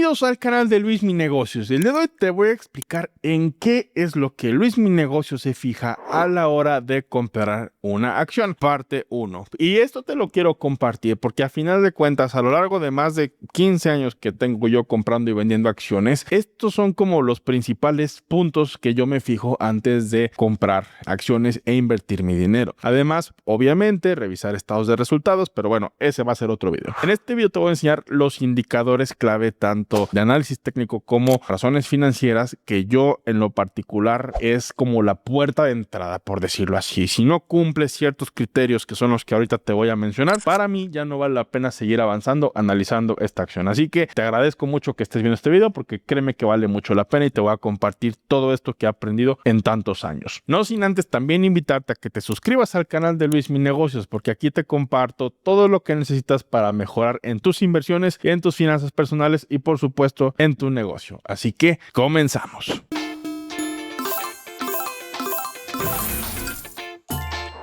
Bienvenidos al canal de Luis Mi Negocios. El día de hoy te voy a explicar en qué es lo que Luis Mi Negocios se fija a la hora de comprar una acción. Parte 1. Y esto te lo quiero compartir porque a final de cuentas, a lo largo de más de 15 años que tengo yo comprando y vendiendo acciones, estos son como los principales puntos que yo me fijo antes de comprar acciones e invertir mi dinero. Además, obviamente, revisar estados de resultados, pero bueno, ese va a ser otro video. En este video te voy a enseñar los indicadores clave tanto de análisis técnico como razones financieras que yo en lo particular es como la puerta de entrada, por decirlo así. Si no cumples ciertos criterios que son los que ahorita te voy a mencionar, para mí ya no vale la pena seguir avanzando analizando esta acción. Así que te agradezco mucho que estés viendo este video porque créeme que vale mucho la pena y te voy a compartir todo esto que he aprendido en tantos años. No sin antes también invitarte a que te suscribas al canal de Luis Mi Negocios porque aquí te comparto todo lo que necesitas para mejorar en tus inversiones y en tus finanzas personales y por supuesto en tu negocio. Así que comenzamos.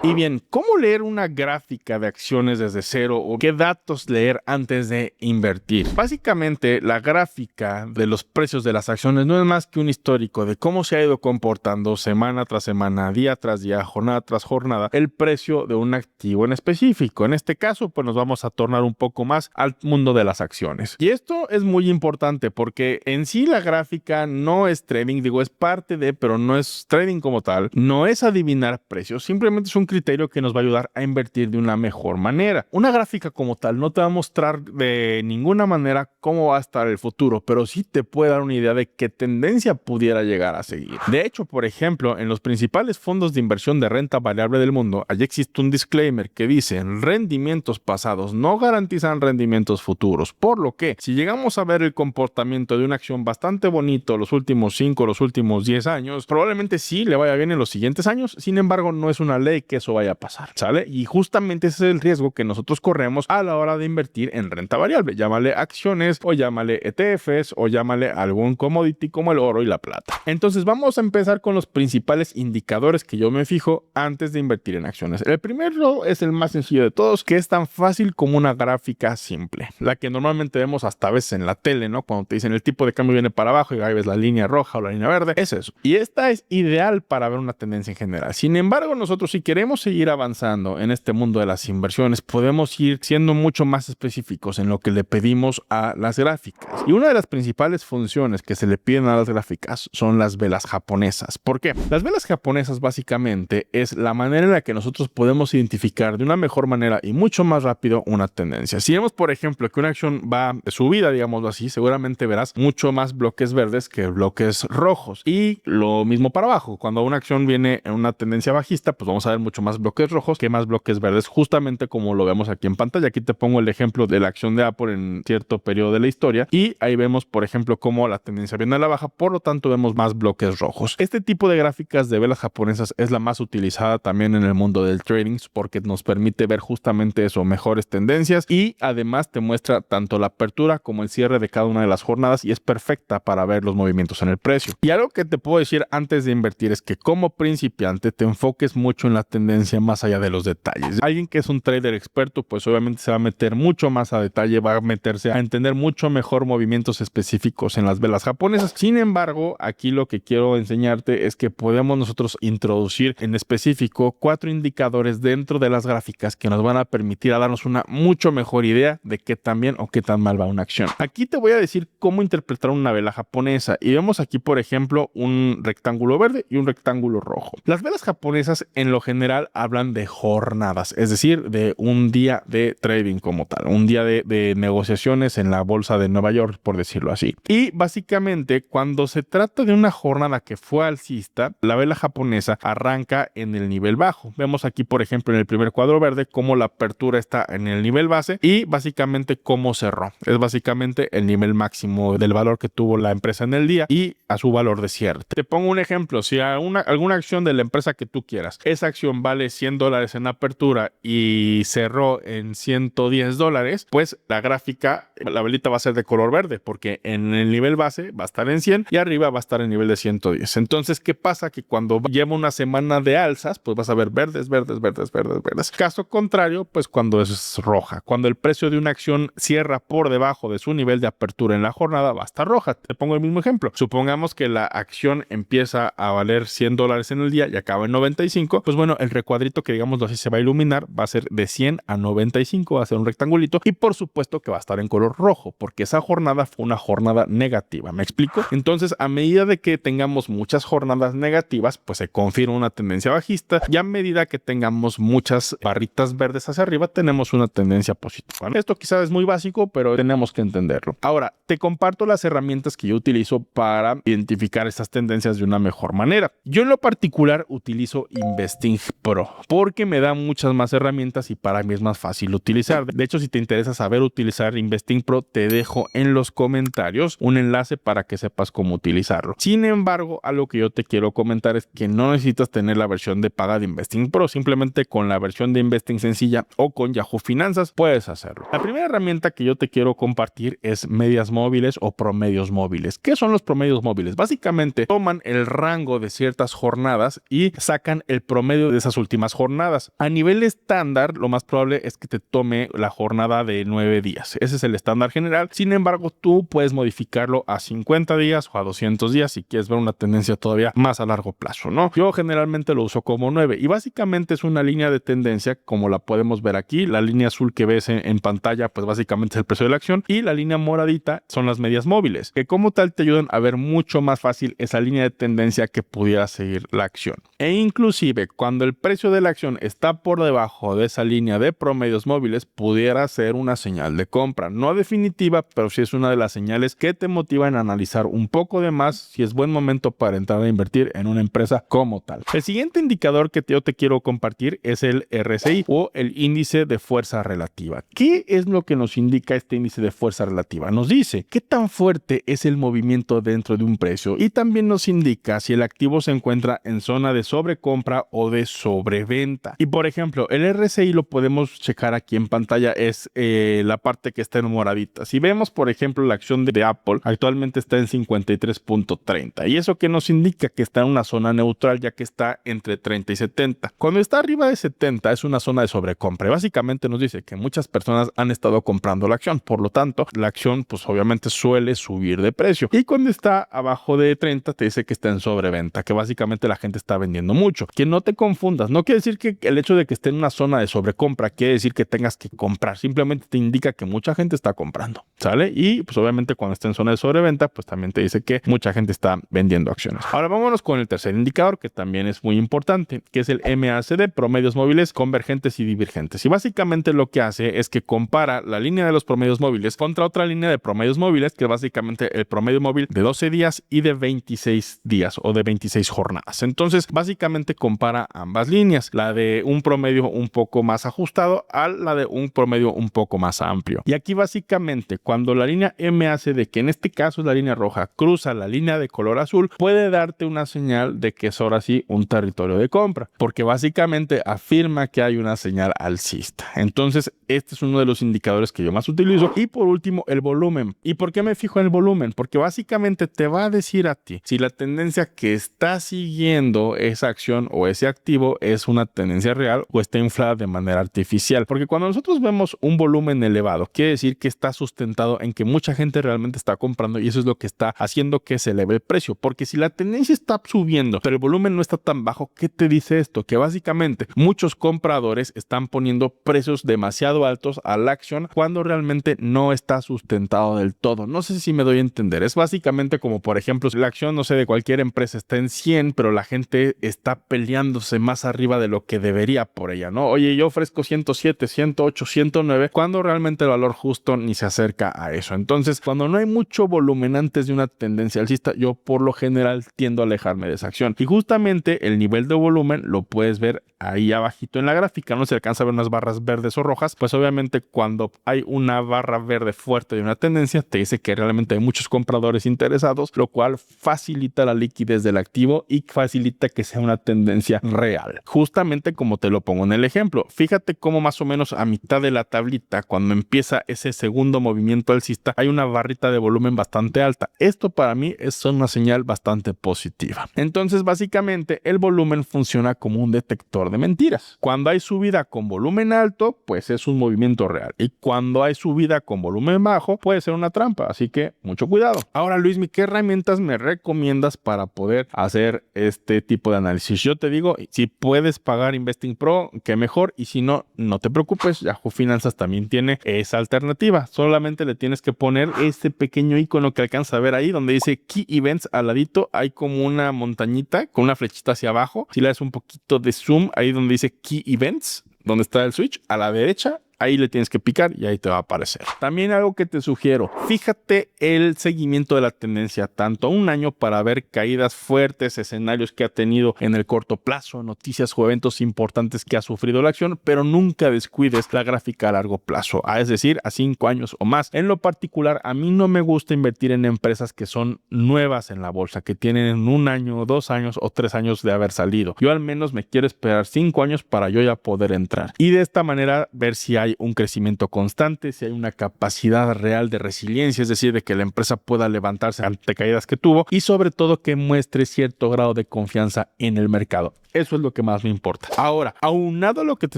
Y bien, ¿cómo leer una gráfica de acciones desde cero o qué datos leer antes de invertir? Básicamente, la gráfica de los precios de las acciones no es más que un histórico de cómo se ha ido comportando semana tras semana, día tras día, jornada tras jornada, el precio de un activo en específico. En este caso, pues nos vamos a tornar un poco más al mundo de las acciones. Y esto es muy importante porque en sí la gráfica no es trading, digo, es parte de, pero no es trading como tal, no es adivinar precios, simplemente es un criterio que nos va a ayudar a invertir de una mejor manera. Una gráfica como tal no te va a mostrar de ninguna manera cómo va a estar el futuro, pero sí te puede dar una idea de qué tendencia pudiera llegar a seguir. De hecho, por ejemplo, en los principales fondos de inversión de renta variable del mundo, allí existe un disclaimer que dice: rendimientos pasados no garantizan rendimientos futuros, por lo que si llegamos a ver el comportamiento de una acción bastante bonito los últimos 5 o los últimos 10 años, probablemente sí le vaya bien en los siguientes años. Sin embargo, no es una ley que eso vaya a pasar, ¿sale? Y justamente ese es el riesgo que nosotros corremos a la hora de invertir en renta variable. Llámale acciones o llámale ETFs o llámale algún commodity como el oro y la plata. Entonces vamos a empezar con los principales indicadores que yo me fijo antes de invertir en acciones. El primero es el más sencillo de todos, que es tan fácil como una gráfica simple, la que normalmente vemos hasta a veces en la tele, ¿no? Cuando te dicen el tipo de cambio viene para abajo y ahí ves la línea roja o la línea verde, es eso. Y esta es ideal para ver una tendencia en general. Sin embargo, nosotros si queremos seguir avanzando en este mundo de las inversiones, podemos ir siendo mucho más específicos en lo que le pedimos a las gráficas. Y una de las principales funciones que se le piden a las gráficas son las velas japonesas. ¿Por qué? Las velas japonesas básicamente es la manera en la que nosotros podemos identificar de una mejor manera y mucho más rápido una tendencia. Si vemos, por ejemplo, que una acción va de subida, digámoslo así, seguramente verás mucho más bloques verdes que bloques rojos. Y lo mismo para abajo. Cuando una acción viene en una tendencia bajista, pues vamos a ver mucho más bloques rojos que más bloques verdes, justamente como lo vemos aquí en pantalla. Aquí te pongo el ejemplo de la acción de Apple en cierto periodo de la historia y ahí vemos, por ejemplo, cómo la tendencia viene a la baja, por lo tanto vemos más bloques rojos. Este tipo de gráficas de velas japonesas es la más utilizada también en el mundo del trading porque nos permite ver justamente eso, mejores tendencias, y además te muestra tanto la apertura como el cierre de cada una de las jornadas y es perfecta para ver los movimientos en el precio. Y algo que te puedo decir antes de invertir es que como principiante te enfoques mucho en la tendencia más allá de los detalles. Alguien que es un trader experto, pues obviamente se va a meter mucho más a detalle, va a meterse a entender mucho mejor movimientos específicos en las velas japonesas. Sin embargo, aquí lo que quiero enseñarte es que podemos nosotros introducir en específico 4 indicadores dentro de las gráficas que nos van a permitir a darnos una mucho mejor idea de qué tan bien o qué tan mal va una acción. Aquí te voy a decir cómo interpretar una vela japonesa y vemos aquí, por ejemplo, un rectángulo verde y un rectángulo rojo. Las velas japonesas en lo general hablan de jornadas, es decir, de un día de trading como tal, un día de negociaciones en la bolsa de Nueva York, por decirlo así. Y básicamente, cuando se trata de una jornada que fue alcista, la vela japonesa arranca en el nivel bajo. Vemos aquí, por ejemplo, en el primer cuadro verde, cómo la apertura está en el nivel base y básicamente cómo cerró. Es básicamente el nivel máximo del valor que tuvo la empresa en el día y a su valor de cierre. Te pongo un ejemplo, si alguna acción de la empresa que tú quieras, esa acción acción vale $100 en apertura y cerró en $110, pues la gráfica, la velita va a ser de color verde, porque en el nivel base va a estar en 100 y arriba va a estar en nivel de 110. Entonces, ¿qué pasa? Que cuando lleva una semana de alzas, pues vas a ver verdes, verdes, verdes, verdes, verdes. Caso contrario, pues cuando es roja. Cuando el precio de una acción cierra por debajo de su nivel de apertura en la jornada, va a estar roja. Te pongo el mismo ejemplo. Supongamos que la acción empieza a valer $100 en el día y acaba en 95. Pues bueno, el recuadrito que digámoslo así se va a iluminar, va a ser de 100 a 95, va a ser un rectangulito y por supuesto que va a estar en color rojo, porque esa jornada fue una jornada negativa. ¿Me explico? Entonces, a medida de que tengamos muchas jornadas negativas, pues se confirma una tendencia bajista, y a medida que tengamos muchas barritas verdes hacia arriba, tenemos una tendencia positiva, ¿no? Esto quizás es muy básico, pero tenemos que entenderlo. Ahora, te comparto las herramientas que yo utilizo para identificar estas tendencias de una mejor manera. Yo en lo particular utilizo Investing Pro porque me da muchas más herramientas y para mí es más fácil utilizar. De hecho, si te interesa saber utilizar Investing Pro, te dejo en los comentarios un enlace para que sepas cómo utilizarlo. Sin embargo, algo que yo te quiero comentar es que no necesitas tener la versión de paga de Investing Pro. Simplemente con la versión de Investing sencilla o con Yahoo Finanzas puedes hacerlo. La primera herramienta que yo te quiero compartir es medias móviles o promedios móviles. ¿Qué son los promedios móviles? Básicamente toman el rango de ciertas jornadas y sacan el promedio de esas últimas jornadas. A nivel estándar, lo más probable es que te tome la jornada de 9 días. Ese es el estándar general. Sin embargo, tú puedes modificarlo a 50 días o a 200 días si quieres ver una tendencia todavía más a largo plazo, ¿no? Yo generalmente lo uso como 9 y básicamente es una línea de tendencia como la podemos ver aquí. La línea azul que ves en pantalla, pues básicamente es el precio de la acción, y la línea moradita son las medias móviles, que como tal te ayudan a ver mucho más fácil esa línea de tendencia que pudiera seguir la acción. E inclusive cuando el precio de la acción está por debajo de esa línea de promedios móviles, pudiera ser una señal de compra. No definitiva, pero sí es una de las señales que te motivan a analizar un poco de más si es buen momento para entrar a invertir en una empresa como tal. El siguiente indicador que yo te quiero compartir es el RSI o el índice de fuerza relativa. ¿Qué es lo que nos indica este índice de fuerza relativa? Nos dice qué tan fuerte es el movimiento dentro de un precio y también nos indica si el activo se encuentra en zona de sobrecompra o de sobreventa. Y por ejemplo, el RSI lo podemos checar aquí en pantalla, es la parte que está en moradita. Si vemos, por ejemplo, la acción de Apple actualmente está en 53.30 y eso que nos indica que está en una zona neutral, ya que está entre 30 y 70. Cuando está arriba de 70 es una zona de sobrecompra. Básicamente nos dice que muchas personas han estado comprando la acción, por lo tanto la acción pues obviamente suele subir de precio, y cuando está abajo de 30 te dice que está en sobreventa, que básicamente la gente está vendiendo mucho. Que no te confundas, no quiere decir que el hecho de que esté en una zona de sobrecompra quiere decir que tengas que comprar, simplemente te indica que mucha gente está comprando, ¿sale? Y pues obviamente cuando está en zona de sobreventa pues también te dice que mucha gente está vendiendo acciones. Ahora vámonos con el tercer indicador, que también es muy importante, que es el MACD, promedios móviles convergentes y divergentes. Y básicamente lo que hace es que compara la línea de los promedios móviles contra otra línea de promedios móviles, que es básicamente el promedio móvil de 12 días y de 26 días o de 26 jornadas. Entonces básicamente compara ambas líneas, la de un promedio un poco más ajustado a la de un promedio un poco más amplio. Y aquí básicamente cuando la línea MACD, que en este caso es la línea roja, cruza la línea de color azul, puede darte una señal de que es ahora sí un territorio de compra, porque básicamente afirma que hay una señal alcista. Entonces este es uno de los indicadores que yo más utilizo. Y por último, el volumen. ¿Y por qué me fijo en el volumen? Porque básicamente te va a decir a ti si la tendencia que está siguiendo esa acción o ese activo es una tendencia real o está inflada de manera artificial. Porque cuando nosotros vemos un volumen elevado, quiere decir que está sustentado en que mucha gente realmente está comprando, y eso es lo que está haciendo que se eleve el precio. Porque si la tendencia está subiendo, pero el volumen no está tan bajo, ¿qué te dice esto? Que básicamente muchos compradores están poniendo precios demasiado altos a la acción cuando realmente no está sustentado del todo. No sé si me doy a entender. Es básicamente como, por ejemplo, si la acción, no sé, de cualquier empresa está en 100, pero la gente está peleándose más arriba de lo que debería por ella, ¿no? Oye, yo ofrezco 107, 108, 109, cuando realmente el valor justo ni se acerca a eso. Entonces, cuando no hay mucho volumen antes de una tendencia alcista, yo por lo general tiendo a alejarme de esa acción. Y justamente el nivel de volumen lo puedes ver ahí abajito en la gráfica, no se alcanza a ver unas barras verdes o rojas, pues obviamente cuando hay una barra verde fuerte de una tendencia, te dice que realmente hay muchos compradores interesados, lo cual facilita la liquidez del activo y facilita que sea una tendencia real. mal. Justamente como te lo pongo en el ejemplo. Fíjate cómo más o menos a mitad de la tablita, cuando empieza ese segundo movimiento alcista, hay una barrita de volumen bastante alta. Esto para mí es una señal bastante positiva. Entonces, básicamente, el volumen funciona como un detector de mentiras. Cuando hay subida con volumen alto, pues es un movimiento real. Y cuando hay subida con volumen bajo, puede ser una trampa. Así que mucho cuidado. Ahora, Luismi, ¿qué herramientas me recomiendas para poder hacer este tipo de análisis? Yo te digo, si puedes pagar Investing Pro, qué mejor. Y si no, no te preocupes. Yahoo Finanzas también tiene esa alternativa. Solamente le tienes que poner este pequeño icono que alcanza a ver ahí, donde dice Key Events al ladito. Hay como una montañita con una flechita hacia abajo. Si le das un poquito de zoom, ahí donde dice Key Events, donde está el switch, a la derecha, ahí le tienes que picar y ahí te va a aparecer. También algo que te sugiero, fíjate el seguimiento de la tendencia tanto a un año para ver caídas fuertes, escenarios que ha tenido en el corto plazo, noticias o eventos importantes que ha sufrido la acción, pero nunca descuides la gráfica a largo plazo, es decir, a 5 años o más. En lo particular, a mí no me gusta invertir en empresas que son nuevas en la bolsa, que tienen 1 año, 2 años o 3 años de haber salido. Yo al menos me quiero esperar 5 años para yo ya poder entrar. Y de esta manera ver si hay un crecimiento constante, si hay una capacidad real de resiliencia, es decir, de que la empresa pueda levantarse ante caídas que tuvo y sobre todo que muestre cierto grado de confianza en el mercado. Eso es lo que más me importa. Ahora, aunado a lo que te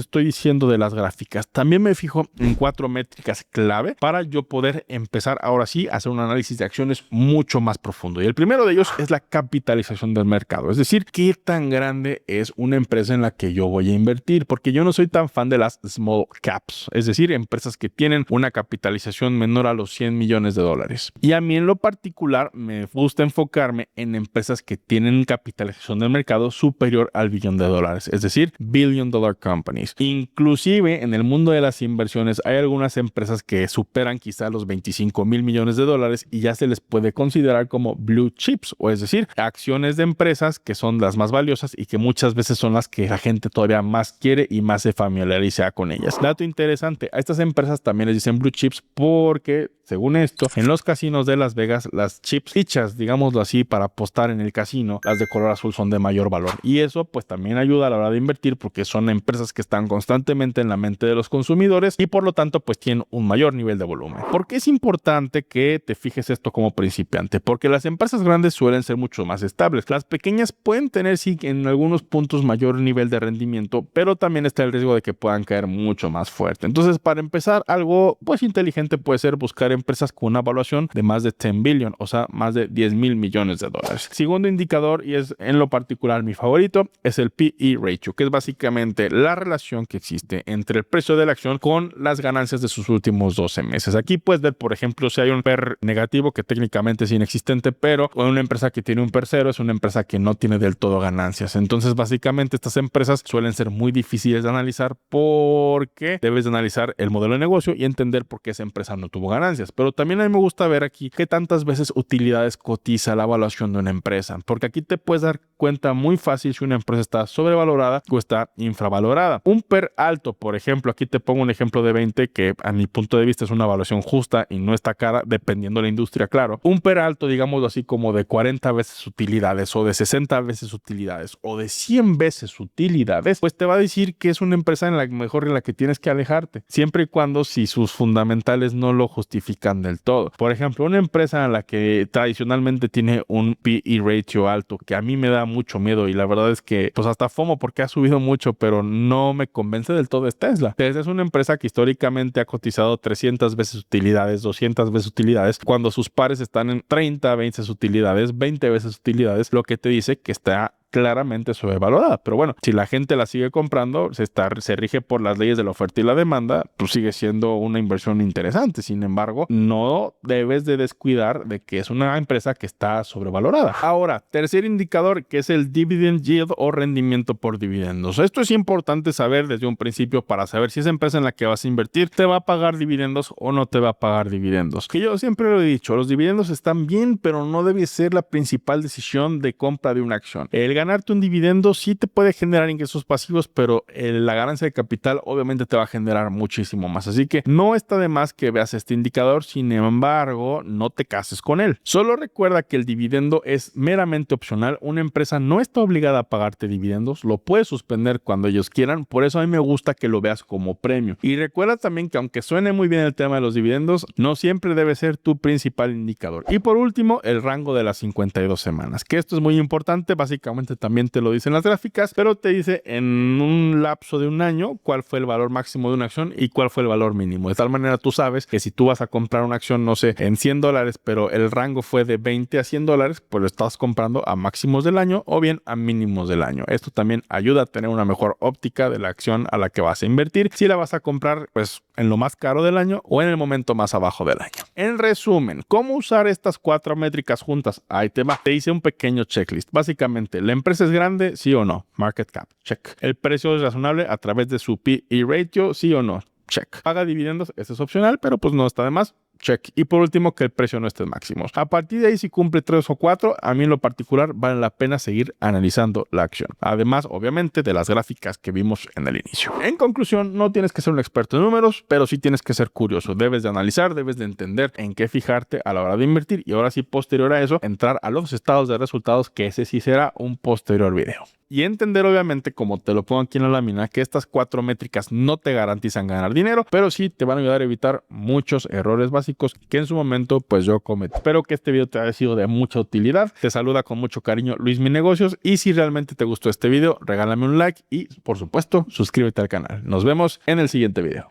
estoy diciendo de las gráficas, también me fijo en 4 métricas clave para yo poder empezar ahora sí a hacer un análisis de acciones mucho más profundo. Y el primero de ellos es la capitalización del mercado, es decir, qué tan grande es una empresa en la que yo voy a invertir, porque yo no soy tan fan de las small caps, es decir, empresas que tienen una capitalización menor a los 100 millones de dólares. Y a mí en lo particular me gusta enfocarme en empresas que tienen capitalización del mercado superior al billón de dólares, es decir, billion dollar companies. Inclusive en el mundo de las inversiones hay algunas empresas que superan quizá los 25 mil millones de dólares y ya se les puede considerar como blue chips, o es decir, acciones de empresas que son las más valiosas y que muchas veces son las que la gente todavía más quiere y más se familiariza con ellas. Dato interesante, a estas empresas también les dicen blue chips porque, según esto, en los casinos de Las Vegas, las chips fichas, digámoslo así, para apostar en el casino, las de color azul son de mayor valor. Y eso pues también ayuda a la hora de invertir porque son empresas que están constantemente en la mente de los consumidores y por lo tanto pues tienen un mayor nivel de volumen. ¿Por qué es importante que te fijes esto como principiante? Porque las empresas grandes suelen ser mucho más estables. Las pequeñas pueden tener sí en algunos puntos mayor nivel de rendimiento, pero también está el riesgo de que puedan caer mucho más fuerte. Entonces, para empezar, algo pues inteligente puede ser buscar empresas con una evaluación de más de 10 billion, o sea, más de 10 mil millones de dólares. Segundo indicador, y es en lo particular mi favorito, es el P/E ratio, que es básicamente la relación que existe entre el precio de la acción con las ganancias de sus últimos 12 meses. Aquí puedes ver, por ejemplo, si hay un PER negativo, que técnicamente es inexistente, pero una empresa que tiene un PER cero es una empresa que no tiene del todo ganancias. Entonces, básicamente, estas empresas suelen ser muy difíciles de analizar porque debes de analizar el modelo de negocio y entender por qué esa empresa no tuvo ganancias. Pero también a mí me gusta ver aquí qué tantas veces utilidades cotiza la evaluación de una empresa, porque aquí te puedes dar cuenta muy fácil si una empresa está sobrevalorada o está infravalorada. Un PER alto, por ejemplo, aquí te pongo un ejemplo de 20 que a mi punto de vista es una evaluación justa y no está cara, dependiendo de la industria, claro. Un PER alto, digámoslo así, como de 40 veces utilidades o de 60 veces utilidades o de 100 veces utilidades, pues te va a decir que es una empresa en la mejor en la que tienes que alejarte, siempre y cuando si sus fundamentales no lo justifican del todo. Por ejemplo, una empresa en la que tradicionalmente tiene un P/E ratio alto, que a mí me da mucho miedo y la verdad es que pues hasta FOMO porque ha subido mucho, pero no me convence del todo, es Tesla. Tesla es una empresa que históricamente ha cotizado 300 veces utilidades, 200 veces utilidades, cuando sus pares están en 30 veces utilidades, 20 veces utilidades, lo que te dice que está claramente sobrevalorada. Pero bueno, si la gente la sigue comprando, se rige por las leyes de la oferta y la demanda, pues sigue siendo una inversión interesante. Sin embargo, no debes de descuidar de que es una empresa que está sobrevalorada. Ahora, tercer indicador, que es el dividend yield o rendimiento por dividendos. Esto es importante saber desde un principio para saber si esa empresa en la que vas a invertir te va a pagar dividendos o no te va a pagar dividendos. Que yo siempre lo he dicho, los dividendos están bien, pero no debe ser la principal decisión de compra de una acción. El ganarte un dividendo sí te puede generar ingresos pasivos, pero la ganancia de capital obviamente te va a generar muchísimo más. Así que no está de más que veas este indicador, sin embargo, no te cases con él. Solo recuerda que el dividendo es meramente opcional. Una empresa no está obligada a pagarte dividendos, lo puedes suspender cuando ellos quieran. Por eso a mí me gusta que lo veas como premio. Y recuerda también que aunque suene muy bien el tema de los dividendos, no siempre debe ser tu principal indicador. Y por último, el rango de las 52 semanas, que esto es muy importante. Básicamente también te lo dicen las gráficas, pero te dice en un lapso de un año cuál fue el valor máximo de una acción y cuál fue el valor mínimo. De tal manera tú sabes que si tú vas a comprar una acción, no sé, en $100, pero el rango fue de 20 a $100, pues lo estás comprando a máximos del año o bien a mínimos del año. Esto también ayuda a tener una mejor óptica de la acción a la que vas a invertir, si la vas a comprar pues en lo más caro del año o en el momento más abajo del año. En resumen, ¿cómo usar estas 4 métricas juntas? Ahí te va. Te hice un pequeño checklist. Básicamente, ¿la empresa es grande? Sí o no. Market cap, check. ¿El precio es razonable a través de su P/E ratio? Sí o no. Check. ¿Paga dividendos? Este es opcional, pero pues no está de más. Check. Y por último, que el precio no esté en máximos. A partir de ahí, si cumple 3 o 4, a mí en lo particular vale la pena seguir analizando la acción. Además, obviamente, de las gráficas que vimos en el inicio. En conclusión, no tienes que ser un experto en números, pero sí tienes que ser curioso. Debes de analizar, debes de entender en qué fijarte a la hora de invertir y ahora sí, posterior a eso, entrar a los estados de resultados, que ese sí será un posterior video. Y entender, obviamente, como te lo pongo aquí en la lámina, que estas 4 métricas no te garantizan ganar dinero, pero sí te van a ayudar a evitar muchos errores básicos que en su momento pues yo cometí. Espero que este video te haya sido de mucha utilidad. Te saluda con mucho cariño Luis Mi Negocios, y si realmente te gustó este video, regálame un like y por supuesto suscríbete al canal. Nos vemos en el siguiente video.